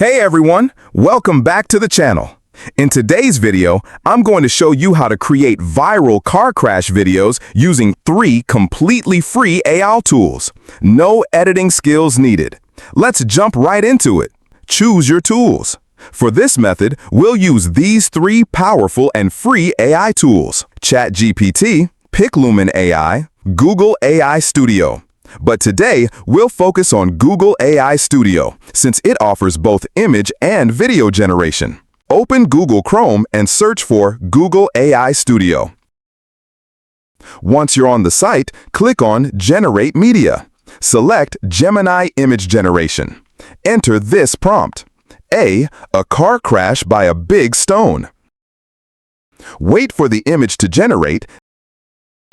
Hey everyone, welcome back to the channel. In today's video, I'm going to show you how to create viral car crash videos using 3 completely free AI tools. No editing skills needed. Let's jump right into it. Choose your tools. For this method, we'll use these 3 powerful and free AI tools: ChatGPT, PicLumen AI, Google AI Studio. But today, we'll focus on Google AI Studio, since it offers both image and video generation. Open Google Chrome and search for Google AI Studio. Once you're on the site, click on Generate Media. Select Gemini Image Generation. Enter this prompt: A car crash by a big stone. Wait for the image to generate,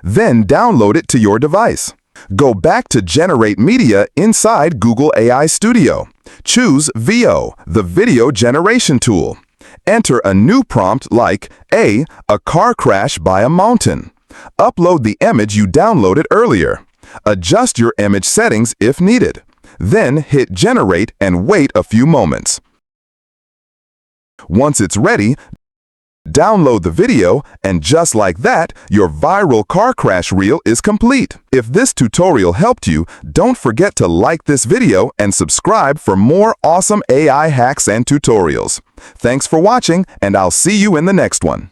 then download it to your device. Go back to Generate Media inside Google AI Studio. Choose VO, the video generation tool. Enter a new prompt like A car crash by a mountain. Upload the image you downloaded earlier. Adjust your image settings if needed. Then hit Generate and wait a few moments. Once it's ready, download the video, and just like that, your viral car crash reel is complete. If this tutorial helped you, don't forget to like this video and subscribe for more awesome AI hacks and tutorials. Thanks for watching, and I'll see you in the next one.